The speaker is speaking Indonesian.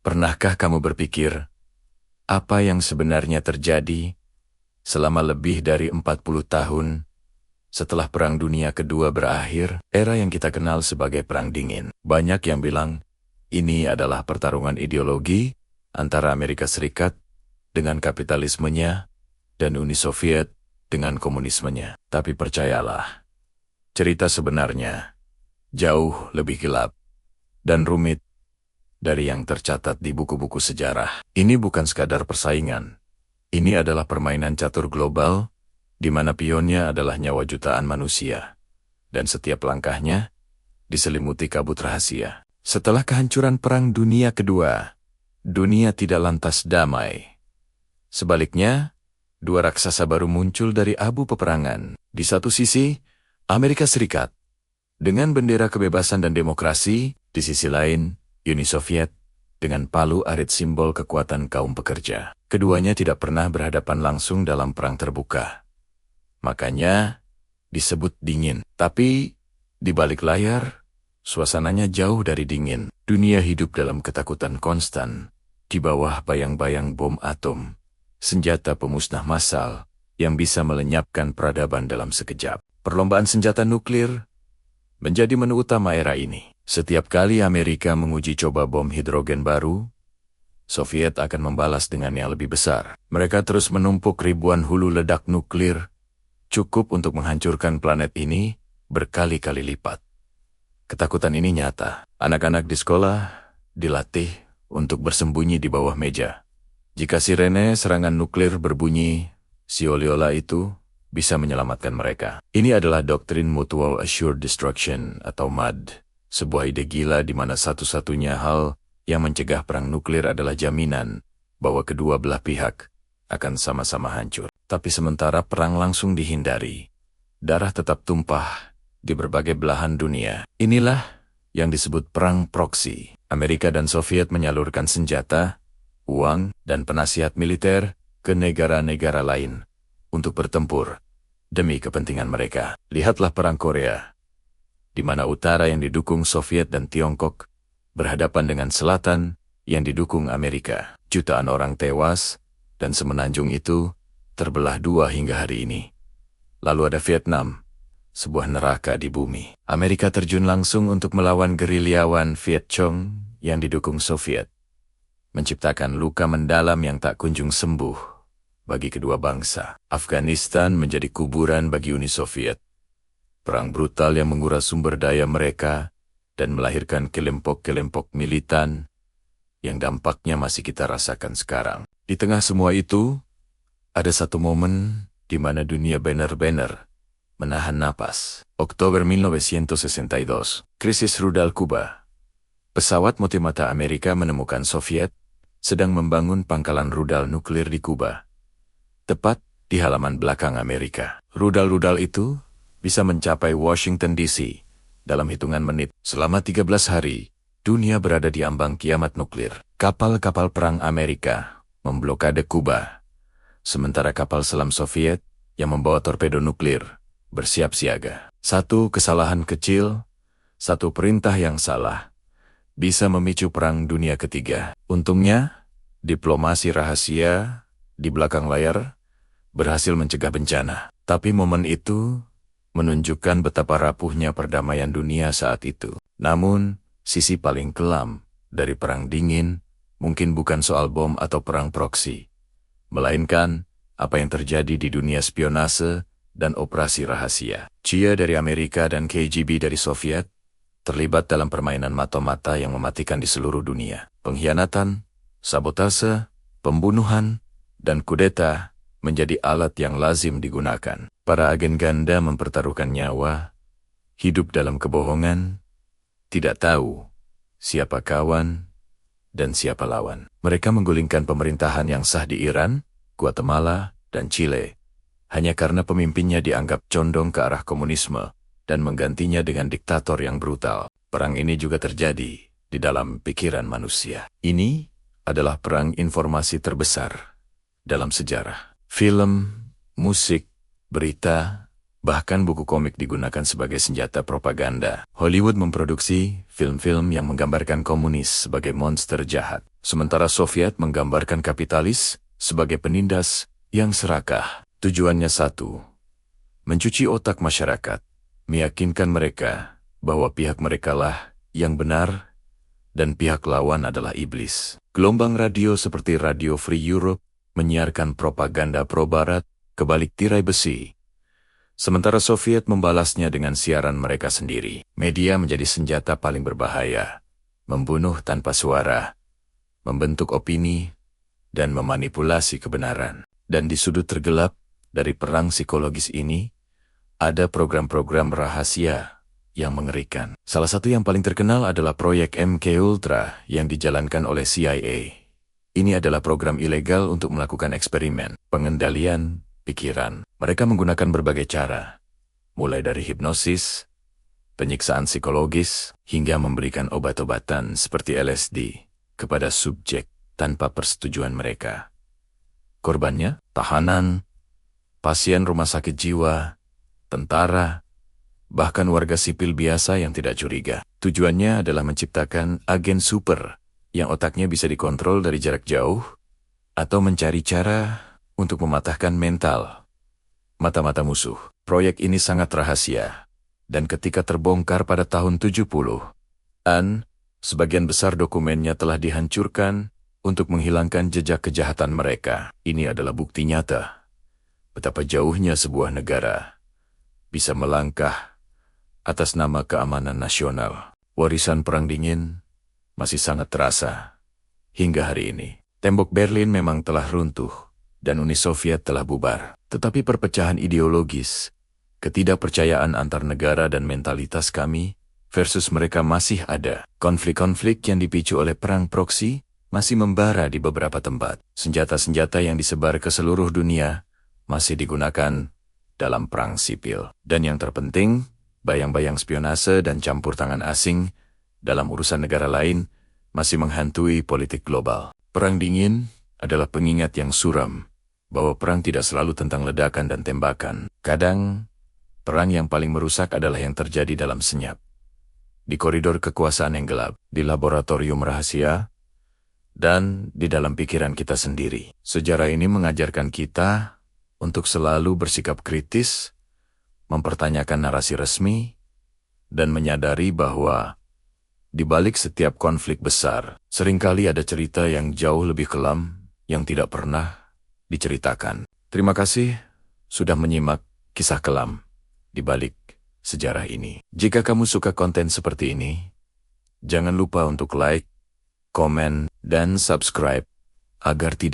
Pernahkah kamu berpikir, apa yang sebenarnya terjadi selama lebih dari 40 tahun setelah Perang Dunia Kedua berakhir, era yang kita kenal sebagai Perang Dingin? Banyak yang bilang, ini adalah pertarungan ideologi antara Amerika Serikat dengan kapitalismenya dan Uni Soviet dengan komunismenya. Tapi percayalah, cerita sebenarnya jauh lebih gelap dan rumit dari yang tercatat di buku-buku sejarah. Ini bukan sekadar persaingan. Ini adalah permainan catur global, di mana pionnya adalah nyawa jutaan manusia, dan setiap langkahnya diselimuti kabut rahasia. Setelah kehancuran Perang Dunia Kedua, dunia tidak lantas damai. Sebaliknya, dua raksasa baru muncul dari abu peperangan. Di satu sisi, Amerika Serikat, dengan bendera kebebasan dan demokrasi, di sisi lain, Uni Soviet, dengan palu arit simbol kekuatan kaum pekerja. Keduanya tidak pernah berhadapan langsung dalam perang terbuka. Makanya, disebut dingin. Tapi, di balik layar, suasananya jauh dari dingin. Dunia hidup dalam ketakutan konstan, di bawah bayang-bayang bom atom, senjata pemusnah massal yang bisa melenyapkan peradaban dalam sekejap. Perlombaan senjata nuklir menjadi menu utama era ini. Setiap kali Amerika menguji coba bom hidrogen baru, Soviet akan membalas dengan yang lebih besar. Mereka terus menumpuk ribuan hulu ledak nuklir, cukup untuk menghancurkan planet ini berkali-kali lipat. Ketakutan ini nyata. Anak-anak di sekolah dilatih untuk bersembunyi di bawah meja. Jika sirene serangan nuklir berbunyi, si oliola itu bisa menyelamatkan mereka. Ini adalah doktrin Mutual Assured Destruction atau MAD. Sebuah ide gila di mana satu-satunya hal yang mencegah perang nuklir adalah jaminan bahwa kedua belah pihak akan sama-sama hancur. Tapi sementara perang langsung dihindari, darah tetap tumpah di berbagai belahan dunia. Inilah yang disebut perang proksi. Amerika dan Soviet menyalurkan senjata, uang, dan penasihat militer ke negara-negara lain untuk bertempur demi kepentingan mereka. Lihatlah Perang Korea, di mana utara yang didukung Soviet dan Tiongkok berhadapan dengan selatan yang didukung Amerika. Jutaan orang tewas, dan semenanjung itu terbelah dua hingga hari ini. Lalu ada Vietnam, sebuah neraka di bumi. Amerika terjun langsung untuk melawan gerilyawan Viet Cong yang didukung Soviet, menciptakan luka mendalam yang tak kunjung sembuh bagi kedua bangsa. Afghanistan menjadi kuburan bagi Uni Soviet. Perang brutal yang menguras sumber daya mereka dan melahirkan kelompok-kelompok militan yang dampaknya masih kita rasakan sekarang. Di tengah semua itu, ada satu momen di mana dunia benar-benar menahan napas. Oktober 1962, krisis rudal Kuba. Pesawat multimata Amerika menemukan Soviet sedang membangun pangkalan rudal nuklir di Kuba, tepat di halaman belakang Amerika. Rudal-rudal itu bisa mencapai Washington DC dalam hitungan menit. Selama 13 hari, dunia berada di ambang kiamat nuklir. Kapal-kapal perang Amerika memblokade Kuba, sementara kapal selam Soviet yang membawa torpedo nuklir bersiap siaga. Satu kesalahan kecil, satu perintah yang salah, bisa memicu perang dunia ketiga. Untungnya, diplomasi rahasia di belakang layar berhasil mencegah bencana. Tapi momen itu menunjukkan betapa rapuhnya perdamaian dunia saat itu. Namun, sisi paling kelam dari Perang Dingin mungkin bukan soal bom atau perang proksi, melainkan apa yang terjadi di dunia spionase dan operasi rahasia. CIA dari Amerika dan KGB dari Soviet terlibat dalam permainan mata-mata yang mematikan di seluruh dunia. Pengkhianatan, sabotase, pembunuhan, dan kudeta menjadi alat yang lazim digunakan. Para agen ganda mempertaruhkan nyawa, hidup dalam kebohongan, tidak tahu siapa kawan dan siapa lawan. Mereka menggulingkan pemerintahan yang sah di Iran, Guatemala, dan Chile, hanya karena pemimpinnya dianggap condong ke arah komunisme dan menggantinya dengan diktator yang brutal. Perang ini juga terjadi di dalam pikiran manusia. Ini adalah perang informasi terbesar dalam sejarah. Film, musik, berita, bahkan buku komik digunakan sebagai senjata propaganda. Hollywood memproduksi film-film yang menggambarkan komunis sebagai monster jahat. sementara Soviet menggambarkan kapitalis sebagai penindas yang serakah. Tujuannya satu, mencuci otak masyarakat, meyakinkan mereka bahwa pihak merekalah yang benar dan pihak lawan adalah iblis. Gelombang radio seperti Radio Free Europe menyiarkan propaganda pro-barat kebalik tirai besi, sementara Soviet membalasnya dengan siaran mereka sendiri. Media menjadi senjata paling berbahaya, membunuh tanpa suara, membentuk opini, dan memanipulasi kebenaran. Dan di sudut tergelap dari perang psikologis ini, ada program-program rahasia yang mengerikan. Salah satu yang paling terkenal adalah proyek MK Ultra yang dijalankan oleh CIA. Ini adalah program ilegal untuk melakukan eksperimen pengendalian pikiran. Mereka menggunakan berbagai cara, mulai dari hipnosis, penyiksaan psikologis, hingga memberikan obat-obatan seperti LSD kepada subjek tanpa persetujuan mereka. Korbannya, tahanan, pasien rumah sakit jiwa, tentara, bahkan warga sipil biasa yang tidak curiga. Tujuannya adalah menciptakan agen super yang otaknya bisa dikontrol dari jarak jauh, atau mencari cara untuk mematahkan mental mata-mata musuh. Proyek ini sangat rahasia, dan ketika terbongkar pada tahun 70-an, sebagian besar dokumennya telah dihancurkan untuk menghilangkan jejak kejahatan mereka. Ini adalah bukti nyata betapa jauhnya sebuah negara bisa melangkah atas nama keamanan nasional. Warisan Perang Dingin masih sangat terasa hingga hari ini. Tembok Berlin memang telah runtuh dan Uni Soviet telah bubar. Tetapi perpecahan ideologis, ketidakpercayaan antar negara dan mentalitas kami versus mereka masih ada. Konflik-konflik yang dipicu oleh perang proksi masih membara di beberapa tempat. Senjata-senjata yang disebar ke seluruh dunia masih digunakan dalam perang sipil. Dan yang terpenting, bayang-bayang spionase dan campur tangan asing dalam urusan negara lain masih menghantui politik global. Perang Dingin adalah pengingat yang suram bahwa perang tidak selalu tentang ledakan dan tembakan. Kadang, perang yang paling merusak adalah yang terjadi dalam senyap, di koridor kekuasaan yang gelap, di laboratorium rahasia, dan di dalam pikiran kita sendiri. Sejarah ini mengajarkan kita untuk selalu bersikap kritis, mempertanyakan narasi resmi, dan menyadari bahwa di balik setiap konflik besar, seringkali ada cerita yang jauh lebih kelam yang tidak pernah diceritakan. Terima kasih sudah menyimak kisah kelam di balik sejarah ini. Jika kamu suka konten seperti ini, jangan lupa untuk like, komen, dan subscribe agar tidak